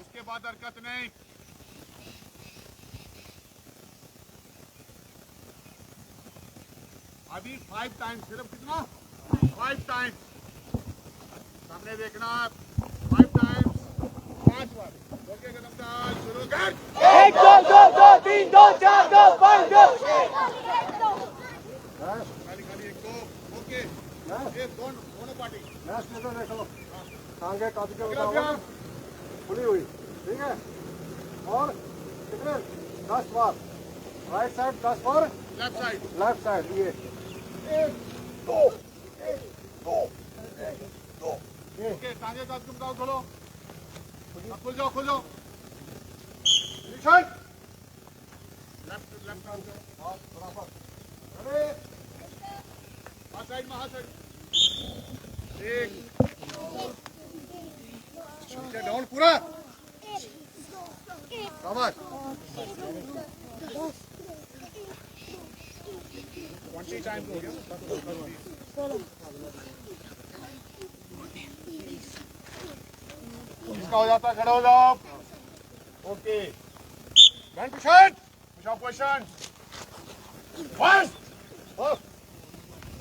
उसके बाद हरकत नहीं। अभी 5 टाइम्स, सिर्फ कितना? 5 टाइम्स सामने देखना। 5 टाइम्स, 5 बार। ओके, कदम डाल, शुरू कर। 1 2 2 2 3 2 4 2 5 2 खाली खाली 1 2। ओके, ये दोनों पार्टी मैच में तो देखो टांगे काफी के बताओ खुली हुई, ठीक है। और कितने? 10 बार राइट साइड, 10 बार लेफ्ट साइड। ये 1 2 1 2 ओके, टांगे का तुम दाओ, खोलो, खुल जाओ, खुल जाओ। लेफ्ट लेफ्ट और बराबर। अरे हाथ साइड में, हाथ साइड। एक डाउन पूरा। शाबाश। 20 टाइम्स हो गया। इसका हो जाता, खड़े हो जाओ। Okay, back position, push up position. First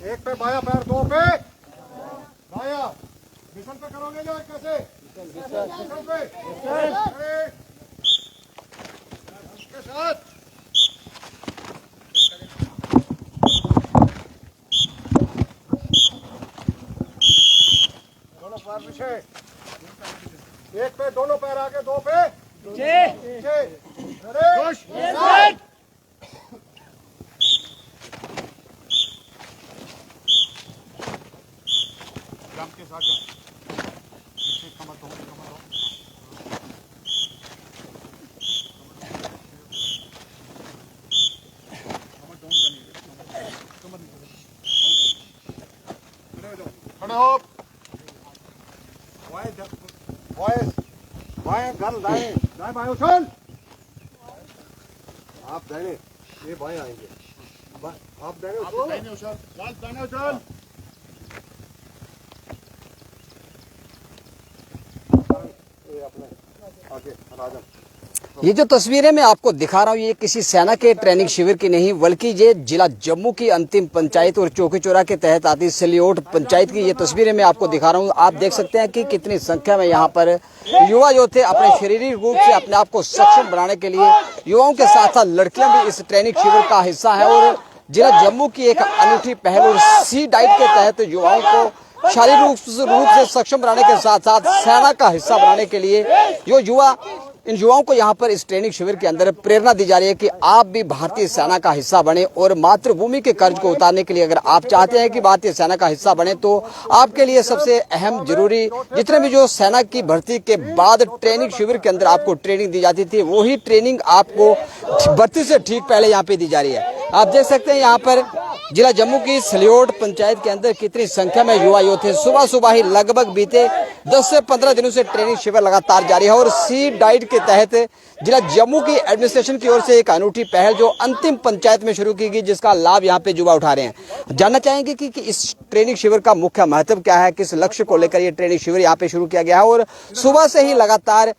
एक पे बाया पैर, 2 पे बाया। मिशन पे करोगे जो कैसे? मिशन पे के साथ दोनों पैर पीछे, एक पे दोनों पैर आगे, 2 पे पीछे। पुश। जंप के साथ जंप। पीछे कमर दो, कमर दो। कमर डाउन करनी है, कमर नहीं। खड़े हो। बॉयज बाएं गर्ल, दाएं दाएं बाएं उछल। आप दाहिने, ये बाएं आएंगे। आप दाहिने आप उछलो। दाहिने उछल, लाल दाहिने उछल। ये अपने आगे राजन। ये जो तस्वीरें मैं आपको दिखा रहा हूँ ये किसी सेना के ट्रेनिंग शिविर की नहीं बल्कि ये जिला जम्मू की अंतिम पंचायत और चौकी चौरा के तहत आती सलियोट पंचायत की ये तस्वीरें मैं आपको दिखा रहा हूँ। आप देख सकते हैं कि कितनी संख्या में यहाँ पर युवा जो थे अपने शारीरिक रूप से अपने आप को सक्षम बनाने के लिए युवाओं के साथ साथ लड़कियां भी इस ट्रेनिंग शिविर का हिस्सा है। और जिला जम्मू की एक अनूठी पहल और सी डाइट के तहत युवाओं को शारीरिक रूप से सक्षम बनाने के साथ साथ सेना का हिस्सा बनाने के लिए जो इन युवाओं को यहाँ पर इस ट्रेनिंग शिविर के अंदर प्रेरणा दी जा रही है कि आप भी भारतीय सेना का हिस्सा बने। और मातृभूमि के कर्ज को उतारने के लिए अगर आप चाहते हैं कि भारतीय सेना का हिस्सा बने तो आपके लिए सबसे अहम जरूरी जितने भी जो सेना की भर्ती के बाद ट्रेनिंग शिविर के अंदर आपको ट्रेनिंग दी जाती थी वही ट्रेनिंग आपको भर्ती से ठीक पहले यहाँ पे दी जा रही है। आप देख सकते हैं यहाँ पर जिला जम्मू की सलियोट पंचायत के अंदर कितनी संख्या में युवा योद्धा सुबह सुबह ही लगभग बीते 10 से 15 दिनों से ट्रेनिंग शिविर लगातार जारी है। और सी डाइट के तहत जिला जम्मू की एडमिनिस्ट्रेशन की ओर से एक अनूठी पहल जो अंतिम पंचायत में शुरू की गई जिसका लाभ यहाँ पे युवा उठा रहे हैं। जानना चाहेंगे कि इस ट्रेनिंग शिविर का मुख्य महत्व क्या है, किस लक्ष्य को लेकर ये ट्रेनिंग शिविर यहाँ पे शुरू किया गया है। और सुबह से ही लगातार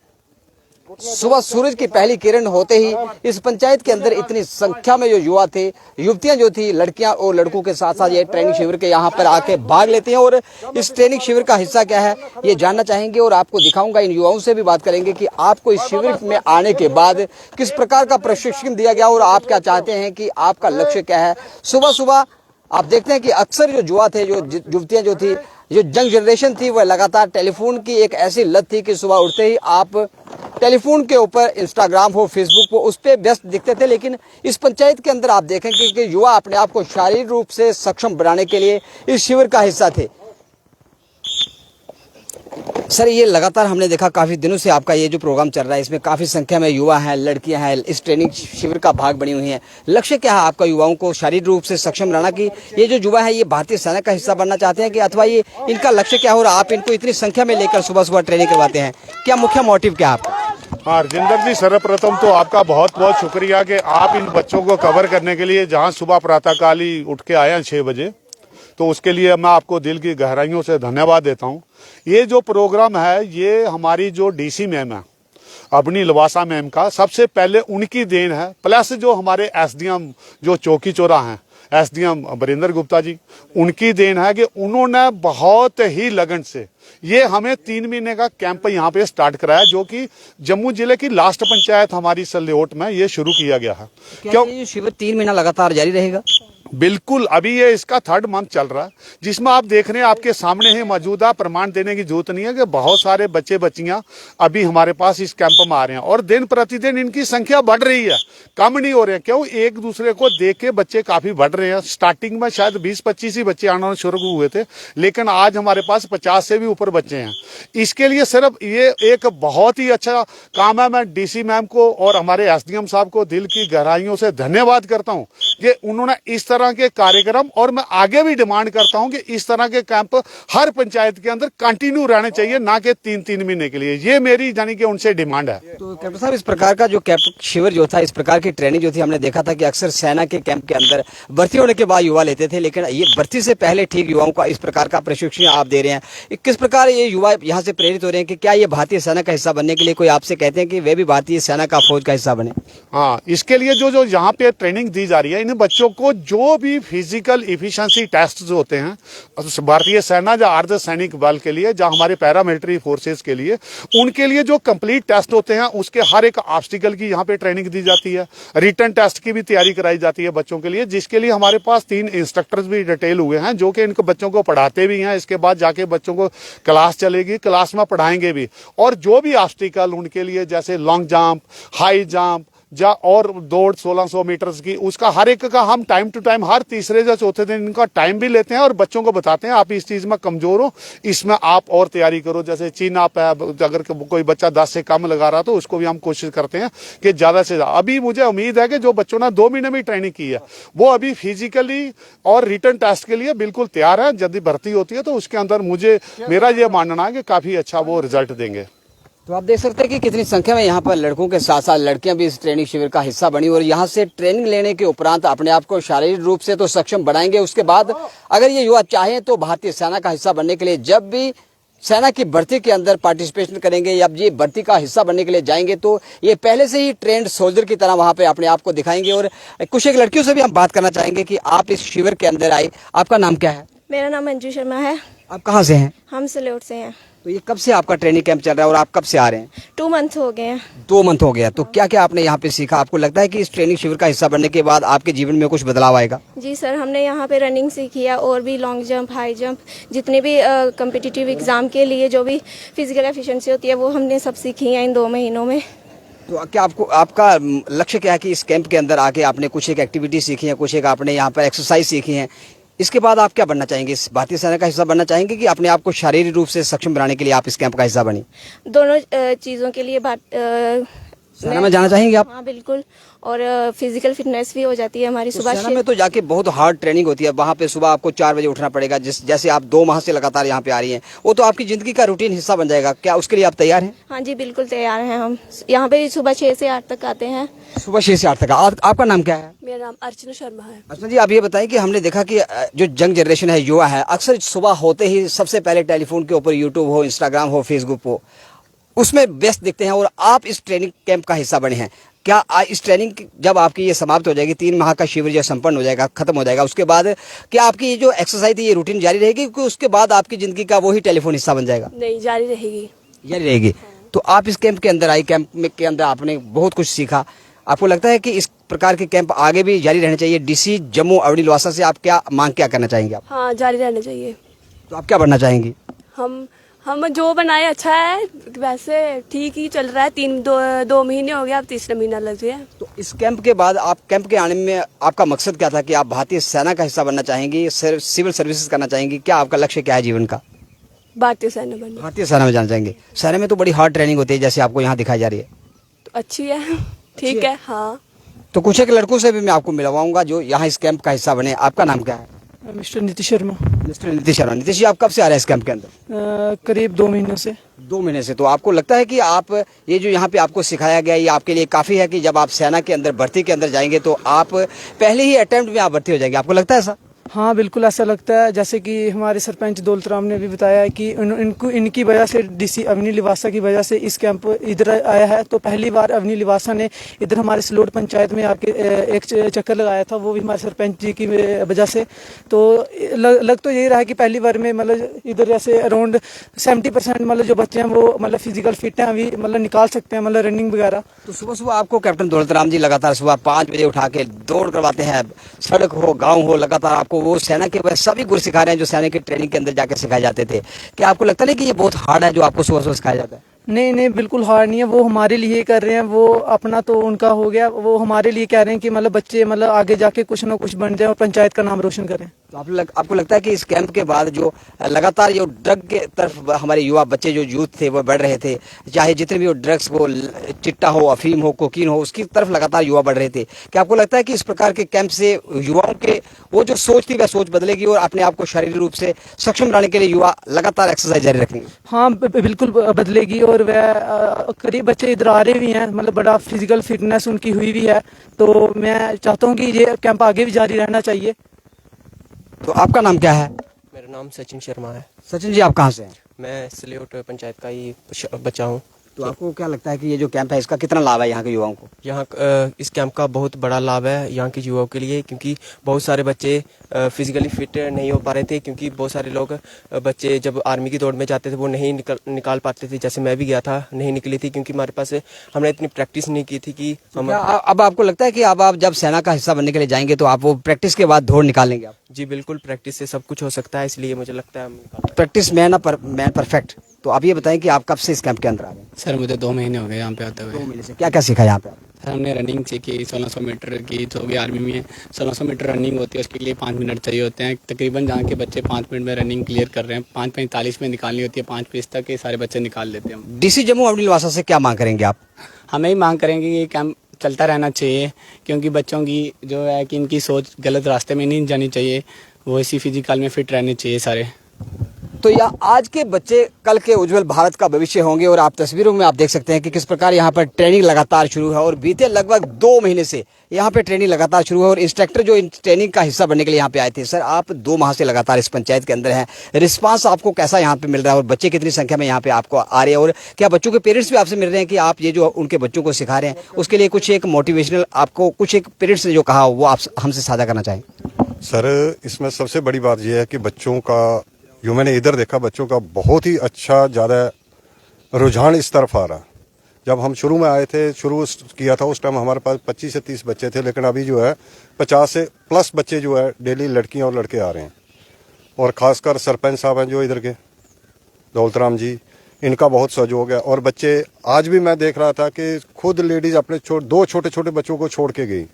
सुबह सूरज की पहली किरण होते ही इस पंचायत के अंदर इतनी संख्या में जो युवा थे, युवतियां जो थी, लड़कियां और लड़कों के साथ साथ ये ट्रेनिंग शिविर के यहाँ पर आके भाग लेते हैं। और इस ट्रेनिंग शिविर का हिस्सा क्या है ये जानना चाहेंगे और आपको दिखाऊंगा। इन युवाओं से भी बात करेंगे कि आपको इस शिविर में आने के बाद किस प्रकार का प्रशिक्षण दिया गया और आप क्या चाहते हैं कि आपका लक्ष्य क्या है। सुबह सुबह आप देखते हैं कि अक्सर जो युवा थे, जो युवतियां जो थी, जो यंग जनरेशन थी, वह लगातार टेलीफोन की एक ऐसी लत थी कि सुबह उठते ही आप टेलीफोन के ऊपर इंस्टाग्राम हो, फेसबुक हो, उस पर व्यस्त दिखते थे। लेकिन इस पंचायत के अंदर आप देखेंगे कि युवा अपने आप को शारीरिक रूप से सक्षम बनाने के लिए इस शिविर का हिस्सा थे। सर, ये लगातार हमने देखा काफी दिनों से आपका ये जो प्रोग्राम चल रहा है इसमें काफी संख्या में युवा हैं, लड़कियां हैं, इस ट्रेनिंग शिविर का भाग बनी हुई हैं। लक्ष्य क्या है आपका युवाओं को शारीरिक रूप से सक्षम बनाना की ये जो युवा है ये भारतीय सेना का हिस्सा बनना चाहते हैं कि अथवा ये इनका लक्ष्य क्या हो रहा है? आप इनको इतनी संख्या में लेकर सुबह सुबह ट्रेनिंग करवाते हैं, क्या मुख्य मोटिव क्या है आपका? हाँ राजेंद्र जी, सर्वप्रथम तो आपका बहुत बहुत शुक्रिया कि आप इन बच्चों को कवर करने के लिए जहाँ सुबह प्रातःकाल ही उठ के आए हैं 6 बजे। तो उसके लिए मैं आपको दिल की गहराइयों से धन्यवाद देता हूँ। ये जो प्रोग्राम है ये हमारी जो डीसी मैम है अपनी लवासा मैम का सबसे पहले उनकी देन है, प्लस जो हमारे एसडीएम जो चौकी चौरा हैं एसडीएम बरिंदर गुप्ता जी, उनकी देन है कि उन्होंने बहुत ही लगन से ये हमें 3 महीने का कैंप यहाँ पे स्टार्ट कराया, जो कि जम्मू जिले की लास्ट पंचायत हमारी सलेओट में ये शुरू किया गया है। क्यों ये शिविर 3 महीना लगातार जारी रहेगा? बिल्कुल, अभी ये इसका 3rd मंथ चल रहा है, जिसमें आप देख रहे हैं आपके सामने ही मौजूदा, प्रमाण देने की जरूरत नहीं है कि बहुत सारे बच्चे बच्चियां अभी हमारे पास इस कैंप में आ रहे हैं और दिन प्रतिदिन इनकी संख्या बढ़ रही है, कम नहीं हो रहे हैं। क्यों? एक दूसरे को देख के बच्चे काफी बढ़ रहे हैं। स्टार्टिंग में शायद 20-25 ही बच्चे आना शुरू हुए थे, लेकिन आज हमारे पास 50 से भी ऊपर बच्चे हैं। इसके लिए सिर्फ ये एक बहुत ही अच्छा काम है। मैं डीसी मैम को और हमारे एसडीएम साहब को दिल की गहराइयों से धन्यवाद करता हूँ कि उन्होंने इस तरह के कार्यक्रम, और मैं आगे भी डिमांड करता हूं कि इस तरह के कैंप हर पंचायत के अंदर कंटिन्यू रहने चाहिए, ना कि 3-3 महीने के लिए। ये मेरी यानी कि उनसे डिमांड है। तो कैप्टन साहब, इस प्रकार का जो कैंप शिविर जो था, इस प्रकार की ट्रेनिंग जो थी, हमने देखा था कि अक्सर सेना के कैंप के अंदर भर्ती होने के बाद युवा लेते थे, लेकिन ये भर्ती से पहले ठीक युवाओं का इस प्रकार का प्रशिक्षण आप दे रहे हैं। किस प्रकार ये युवा यहाँ से प्रेरित हो रहे हैं कि क्या ये भारतीय सेना का हिस्सा बनने के लिए कोई आपसे कहते हैं कि वे भी भारतीय सेना का फौज का हिस्सा बने? हाँ, इसके लिए जो यहाँ पे ट्रेनिंग दी जा रही है, इन बच्चों को जो भी फिजिकल इफिशिएंसी टेस्ट जो होते हैं भारतीय सेना या अर्ध सैनिक बल के लिए, या हमारे पैरामिलिट्री फोर्सेस के लिए, उनके लिए जो कंप्लीट टेस्ट होते हैं उसके हर एक ऑब्स्टिकल की यहाँ पे ट्रेनिंग दी जाती है। रिटन टेस्ट की भी तैयारी कराई जाती है बच्चों के लिए, जिसके लिए हमारे पास 3 इंस्ट्रक्टर्स भी डिटेल हुए हैं जो कि इनको बच्चों को पढ़ाते भी हैं। इसके बाद जाके बच्चों को क्लास चलेगी, क्लास में पढ़ाएंगे भी, और जो भी ऑब्स्टिकल उनके लिए जैसे लॉन्ग जंप, हाई जंप या और दौड़ 1600 मीटर्स की, उसका हर एक का हम टाइम टू टाइम हर तीसरे या चौथे दिन इनका टाइम भी लेते हैं और बच्चों को बताते हैं आप इस चीज में कमजोर हो, इसमें आप और तैयारी करो। जैसे चीन आप है, अगर कोई बच्चा 10 से कम लगा रहा तो उसको भी हम कोशिश करते हैं कि ज्यादा से ज्यादा। अभी मुझे उम्मीद है कि जो बच्चों ने 2 महीने में ट्रेनिंग की है वो अभी फिजिकली और रिटन टेस्ट के लिए बिल्कुल तैयार है। यदि भर्ती होती है तो उसके अंदर मेरा ये मानना है कि काफी अच्छा वो रिजल्ट देंगे। तो आप देख सकते हैं कि कितनी संख्या में यहाँ पर लड़कों के साथ साथ लड़कियां भी इस ट्रेनिंग शिविर का हिस्सा बनी, और यहाँ से ट्रेनिंग लेने के उपरांत अपने आप को शारीरिक रूप से तो सक्षम बनाएंगे। उसके बाद अगर ये युवा चाहें तो भारतीय सेना का हिस्सा बनने के लिए जब भी सेना की भर्ती के अंदर पार्टिसिपेशन करेंगे या ये भर्ती का हिस्सा बनने के लिए जाएंगे तो ये पहले से ही ट्रेंड सोल्जर की तरह वहां पे अपने आप को दिखाएंगे। और कुछ एक लड़कियों से भी हम बात करना चाहेंगे कि आप इस शिविर के अंदर आए, आपका नाम क्या है? मेरा नाम अंजू शर्मा है। आप कहाँ से हैं? हम सलेट से हैं। तो ये कब से आपका ट्रेनिंग कैंप चल रहा है और आप कब से आ रहे हैं? 2 मंथ हो गए हैं। 2 मंथ हो गया। तो क्या क्या आपने यहाँ पे सीखा? आपको लगता है कि इस ट्रेनिंग शिविर का हिस्सा बनने के बाद आपके जीवन में कुछ बदलाव आएगा? जी सर, हमने यहाँ पे रनिंग सीखी है और भी लॉन्ग जंप, हाई जंप, जितने भी कम्पिटिटिव एग्जाम के लिए जो भी फिजिकल एफिशिएंसी होती है वो हमने सब सीखी है इन 2 महीनों में। तो क्या आपका लक्ष्य क्या है कि इस कैंप के अंदर आके आपने कुछ एक एक्टिविटी सीखी है, कुछ एक आपने यहाँ पर एक्सरसाइज सीखी है, इसके बाद आप क्या बनना चाहेंगे? इस भारतीय सेना का हिस्सा बनना चाहेंगे कि अपने आप को शारीरिक रूप से सक्षम बनाने के लिए आप इस कैंप का हिस्सा बनी? दोनों चीज़ों के लिए सेना में जाना चाहेंगे आप? हाँ बिल्कुल, और फिजिकल फिटनेस भी हो जाती है हमारी। सुबह सेना में तो जाके बहुत हार्ड ट्रेनिंग होती है, वहाँ पे सुबह आपको 4 बजे उठना पड़ेगा। जैसे आप 2 माह से लगातार यहाँ पे आ रही हैं, वो तो आपकी जिंदगी का रूटीन हिस्सा बन जाएगा। क्या उसके लिए आप तैयार हैं? हाँ जी बिल्कुल तैयार हैं हम। यहाँ पे सुबह 6 से 8 तक आते हैं। सुबह 6 से 8 तक। आपका नाम क्या है? मेरा नाम अर्चना शर्मा है। अर्चना जी, आप ये बताएं कि हमने देखा कि जो यंग जनरेशन है, युवा है, अक्सर सुबह होते ही सबसे पहले टेलीफोन के ऊपर यूट्यूब हो, इंस्टाग्राम हो, फेसबुक हो, उसमें व्यस्त दिखते हैं, और आप इस ट्रेनिंग कैंप का हिस्सा बने हैं। क्या इस ट्रेनिंग जब आपकी ये समाप्त हो जाएगी, 3 माह का शिविर जो संपन्न हो जाएगा, खत्म हो जाएगा, उसके बाद क्या आपकी ये जो एक्सरसाइज थी ये रूटीन जारी रहेगी कि उसके बाद आपकी जिंदगी का वही टेलीफोन हिस्सा बन जाएगा? नहीं, जारी रहेगी। जारी रहेगी। तो आप इस कैंप के अंदर आई, कैंप के अंदर आपने बहुत कुछ सीखा। आपको लगता है कि इस प्रकार के कैंप आगे भी जारी रहने चाहिए? डीसी जम्मू अवनी लवासा से आप क्या मांग क्या करना चाहेंगे आप? हाँ, जारी रहना चाहिए। तो आप क्या बनना चाहेंगी? हम जो बनाए अच्छा है, वैसे ठीक ही चल रहा है। 2 महीने हो गए, अब 3रा महीना लग गया। तो इस कैंप के बाद आप कैंप के आने में आपका मकसद क्या था कि आप भारतीय सेना का हिस्सा बनना चाहेंगी, सिविल सर्विसेज करना चाहेंगी? क्या आपका लक्ष्य क्या है जीवन का? भारतीय सेना बनना। भारतीय सेना में जाना चाहेंगे। सेना में तो बड़ी हार्ड ट्रेनिंग होती है जैसे आपको यहाँ दिखाई जा रही है। तो अच्छी है, ठीक है। हाँ, तो कुछ एक लड़कों से भी मैं आपको मिलवाऊंगा जो यहाँ इस कैंप का हिस्सा बने। आपका नाम क्या है? मिस्टर नीतीश शर्मा। मिस्टर नीतीश शर्मा। नीतीश जी, आप कब से आ रहे हैं इस कैंप के अंदर? करीब 2 महीनों से। 2 महीने से। तो आपको लगता है कि आप ये जो यहाँ पे आपको सिखाया गया ये आपके लिए काफ़ी है कि जब आप सेना के अंदर भर्ती के अंदर जाएंगे तो आप पहले ही अटेम्प्ट में आप भर्ती हो जाएंगे? आपको लगता है ऐसा? हाँ बिल्कुल ऐसा लगता है, जैसे कि हमारे सरपंच दौलत राम ने भी बताया है कि इनकी वजह से डीसी अवनी लिवासा की वजह से इस कैंप इधर आया है। तो पहली बार अवनी लिवासा ने इधर हमारे सलोट पंचायत में आके एक चक्कर लगाया था, वो भी हमारे सरपंच जी की वजह से। तो लग तो यही रहा है कि पहली बार में मतलब इधर जैसे अराउंड 70% मतलब जो बच्चे हैं वो मतलब फिजिकल फिट हैं, अभी मतलब निकाल सकते हैं मतलब रनिंग वगैरह। तो सुबह सुबह आपको कैप्टन दौलत राम जी लगातार सुबह 5 बजे उठा के दौड़ करवाते हैं, सड़क हो गांव हो, लगातार आपको वो सेना के वह सभी गुर सिखा रहे हैं जो सेना की ट्रेनिंग के अंदर जाकर सिखाए जाते थे। क्या आपको लगता नहीं कि ये बहुत हार्ड है जो आपको सुबह सुबह सिखाया जाता है? नहीं बिल्कुल हार्ड नहीं है, वो हमारे लिए कर रहे हैं, वो अपना तो उनका हो गया, वो हमारे लिए कह रहे हैं कि मतलब बच्चे मतलब आगे जाके कुछ ना कुछ बन जाए और पंचायत का नाम रोशन करें। तो आपको लगता है कि इस कैंप के बाद जो लगातार जो ड्रग के तरफ हमारे युवा बच्चे जो यूथ थे वो बढ़ रहे थे, चाहे जितने भी वो ड्रग्स हो, चिट्टा हो, अफीम हो, कोकीन हो, उसकी तरफ लगातार युवा बढ़ रहे थे, क्या आपको लगता है कि इस प्रकार के कैंप से युवाओं के वो जो सोच थी वह सोच बदलेगी और अपने आप को शारीरिक रूप से सक्षम बनाने के लिए युवा लगातार एक्सरसाइज जारी रखेंगे? हाँ बिल्कुल बदलेगी, और वह करीब बच्चे इधर आ रहे भी हैं, मतलब बड़ा फिजिकल फिटनेस उनकी हुई भी है। तो मैं चाहता हूँ कि ये कैंप आगे भी जारी रहना चाहिए। तो आपका नाम क्या है? मेरा नाम सचिन शर्मा है। सचिन जी, आप कहाँ से हैं? मैं सलियोट पंचायत का ही बच्चा हूँ। तो आपको क्या लगता है कि ये जो कैंप है इसका कितना लाभ है यहाँ के युवाओं को? यहाँ इस कैंप का बहुत बड़ा लाभ है यहाँ के युवाओं के लिए, क्योंकि बहुत सारे बच्चे फिजिकली फिट नहीं हो पा रहे थे, क्योंकि बहुत सारे लोग बच्चे जब आर्मी की दौड़ में जाते थे वो नहीं निकाल पाते थे। जैसे मैं भी गया था, नहीं निकली थी, क्योंकि हमारे पास हमने इतनी प्रैक्टिस नहीं की थी कि हम। अब आपको लगता है कि अब आप जब सेना का हिस्सा बनने के लिए जाएंगे तो आप वो प्रैक्टिस के बाद दौड़ निकालेंगे? आप जी बिल्कुल, प्रैक्टिस से सब कुछ हो सकता है, इसलिए मुझे लगता है हम निकाल। Practice man perfect. तो आप ये बताएं कि आप कब से इस कैंप के अंदर आ गए? सर मुझे 2 महीने हो गए यहाँ पे आते हुए। 2 महीने से क्या क्या सीखा यहाँ पे? सर हमने रनिंग सीखी 1600 मीटर की, जो भी आर्मी में 1600 मीटर रनिंग होती है उसके लिए 5 मिनट चाहिए होते हैं। तकरीबन जहाँ के बच्चे 5 मिनट में रनिंग क्लियर कर रहे हैं, 5:45 में निकालनी होती है, 5:20 तक ये सारे बच्चे निकाल लेते हैं हम। डीसी जम्मू अवनी लिवासा से क्या मांग करेंगे आप? हमें ही मांग करेंगे कि ये कैंप चलता रहना चाहिए, क्योंकि बच्चों की जो है कि इनकी सोच गलत रास्ते में नहीं जानी चाहिए, वो इसी फिजिकल में फिट रहने चाहिए सारे। तो यह आज के बच्चे कल के उज्जवल भारत का भविष्य होंगे, और आप तस्वीरों में आप देख सकते हैं कि किस प्रकार यहाँ पर ट्रेनिंग लगातार शुरू है, और बीते लगभग 2 महीने से यहाँ पे ट्रेनिंग लगातार शुरू है। और इंस्ट्रक्टर जो इन ट्रेनिंग का हिस्सा बनने के लिए यहाँ पे आए थे, सर आप 2 माह से लगातार इस पंचायत के अंदर हैं, रिस्पांस आपको कैसा यहाँ पे मिल रहा है, और बच्चे कितनी संख्या में यहाँ पे आपको आ रहे हैं, और क्या बच्चों के पेरेंट्स भी आपसे मिल रहे हैं कि आप ये जो उनके बच्चों को सिखा रहे हैं उसके लिए कुछ एक मोटिवेशनल आपको कुछ एक पेरेंट्स ने जो कहा वो आप हमसे साझा करना चाहें? सर इसमें सबसे बड़ी बात यह है कि बच्चों का, जो मैंने इधर देखा, बच्चों का बहुत ही अच्छा ज़्यादा रुझान इस तरफ आ रहा। जब हम शुरू में आए थे, शुरू किया था, उस टाइम हमारे पास 25 से 30 बच्चे थे, लेकिन अभी जो है 50 से प्लस बच्चे जो है डेली लड़कियां और लड़के आ रहे हैं। और ख़ासकर सरपंच साहब हैं जो इधर के दौलत राम जी, इनका बहुत सहयोग है। और बच्चे आज भी मैं देख रहा था कि खुद लेडीज़ अपने 2 छोटे छोटे बच्चों को छोड़ के गई।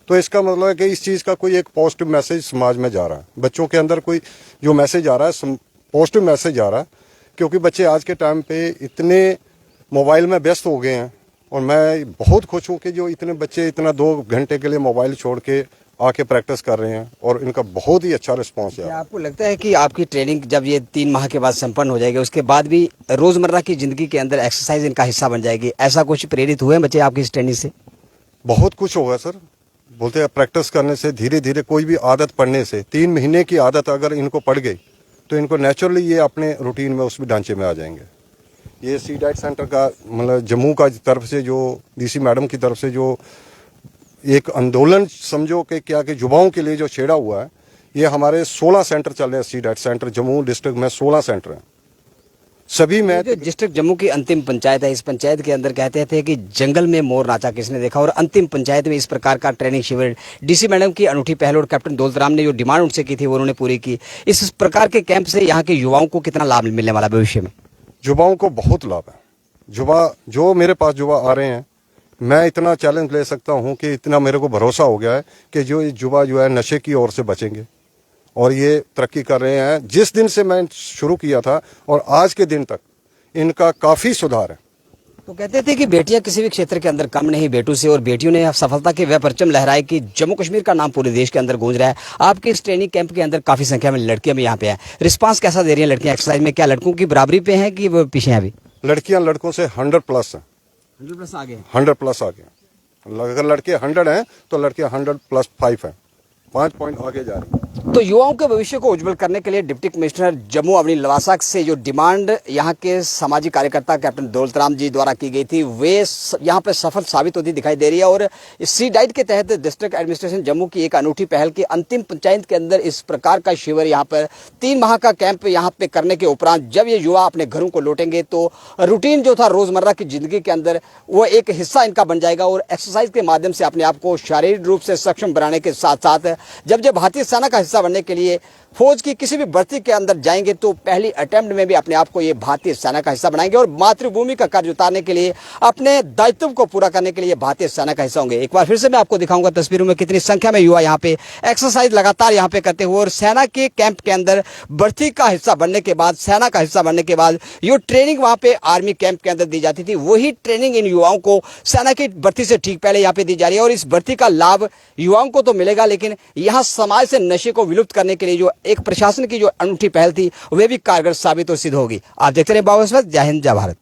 तो इसका मतलब है कि इस चीज़ का कोई एक पॉजिटिव मैसेज समाज में जा रहा है, बच्चों के अंदर कोई जो मैसेज आ रहा है, पॉजिटिव मैसेज आ रहा है, क्योंकि बच्चे आज के टाइम पे इतने मोबाइल में व्यस्त हो गए हैं। और मैं बहुत खुश हूँ कि जो इतने बच्चे इतना 2 घंटे के लिए मोबाइल छोड़ के आके प्रैक्टिस कर रहे हैं, और इनका बहुत ही अच्छा रिस्पॉन्स है। आपको लगता है कि आपकी ट्रेनिंग जब ये 3 माह के बाद संपन्न हो जाएगी, उसके बाद भी रोज़मर्रा की ज़िंदगी के अंदर एक्सरसाइज इनका हिस्सा बन जाएगी, ऐसा कुछ प्रेरित हुए बच्चे आपकी इस ट्रेनिंग से? बहुत कुछ होगा सर, बोलते हैं प्रैक्टिस करने से, धीरे धीरे कोई भी आदत पड़ने से, 3 महीने की आदत अगर इनको पड़ गई तो इनको नेचुरली ये अपने रूटीन में उस भी ढांचे में आ जाएंगे। ये सी डाइट सेंटर का मतलब जम्मू का तरफ से जो डीसी मैडम की तरफ से जो एक आंदोलन समझो कि क्या कि युवाओं के लिए जो छेड़ा हुआ है, ये हमारे 16 सेंटर चल रहे हैं। सी डाइट सेंटर जम्मू डिस्ट्रिक्ट में 16 सेंटर हैं, सभी में। जो डिस्ट्रिक्ट जम्मू की अंतिम पंचायत है, इस पंचायत के अंदर कहते थे कि जंगल में मोर नाचा किसने देखा, और अंतिम पंचायत में इस प्रकार का ट्रेनिंग शिविर डीसी मैडम की अनूठी पहल और कैप्टन दौलत राम ने जो डिमांड उनसे की थी वो उन्होंने पूरी की। इस प्रकार के कैंप से यहाँ के युवाओं को कितना लाभ मिलने वाला भविष्य में? युवाओं को बहुत लाभ है। युवा जो मेरे पास युवा आ रहे हैं, मैं इतना चैलेंज ले सकता हूँ कि इतना मेरे को भरोसा हो गया है कि जो युवा जो है नशे की ओर से बचेंगे, और ये तरक्की कर रहे हैं। जिस दिन से मैं शुरू किया था और आज के दिन तक इनका काफ़ी सुधार है। तो कहते थे कि बेटियां किसी भी क्षेत्र के अंदर कम नहीं बेटों से, और बेटियों ने सफलता के वह परचम लहराए कि जम्मू कश्मीर का नाम पूरे देश के अंदर गूंज रहा है। आपके इस ट्रेनिंग कैंप के अंदर काफ़ी संख्या में लड़कियां भी यहाँ पे हैं, रिस्पांस कैसा दे रही हैं लड़कियां एक्सरसाइज में? क्या लड़कों की बराबरी पे हैं कि वो पीछे हैं अभी? लड़कियां लड़कों से 100 प्लस हैं, 100 प्लस आगे। 100 प्लस आगे। अगर लड़के 100 हैं तो लड़कियां 100 + 5 हैं। 5 पॉइंट आगे जा रही है। तो युवाओं के भविष्य को उज्जवल करने के लिए डिप्टी कमिश्नर जम्मू अवनी लवासा से जो डिमांड यहाँ के सामाजिक कार्यकर्ता कैप्टन दौलत राम जी द्वारा की गई थी वे यहाँ पर सफल साबित होती दिखाई दे रही है। और सी डाइट के तहत डिस्ट्रिक्ट एडमिनिस्ट्रेशन जम्मू की एक अनूठी पहल की अंतिम पंचायत के अंदर इस प्रकार का शिविर यहाँ पर 3 माह का कैंप यहाँ पे करने के उपरांत जब ये युवा अपने घरों को लौटेंगे तो रूटीन जो था रोजमर्रा की जिंदगी के अंदर वो एक हिस्सा इनका बन जाएगा और एक्सरसाइज के माध्यम से अपने आप को शारीरिक रूप से सक्षम बनाने के साथ साथ जब भारतीय सेना का हिस्सा बनने के लिए फौज की किसी भी भर्ती के अंदर जाएंगे तो पहली अटेम्प्ट में भी अपने आप को ये भारतीय सेना का हिस्सा बनाएंगे और मातृभूमि का कर्ज उतारने के लिए अपने दायित्व को पूरा करने के लिए भारतीय सेना का हिस्सा होंगे। एक बार फिर से मैं आपको दिखाऊंगा तस्वीरों में कितनी संख्या में युवा यहाँ पे एक्सरसाइज लगातार यहाँ पे करते हुए और सेना के कैंप के अंदर भर्ती का हिस्सा बनने के बाद सेना का हिस्सा बनने के बाद जो ट्रेनिंग वहाँ पे आर्मी कैंप के अंदर दी जाती थी वही ट्रेनिंग इन युवाओं को सेना की भर्ती से ठीक पहले यहाँ पे दी जा रही है। और इस भर्ती का लाभ युवाओं को तो मिलेगा लेकिन यहाँ समाज से नशे को विलुप्त करने के लिए जो एक प्रशासन की जो अनूठी पहल थी वे भी कारगर साबित और सिद्ध होगी। आप देखते रहे बाबा, जय हिंद जय भारत।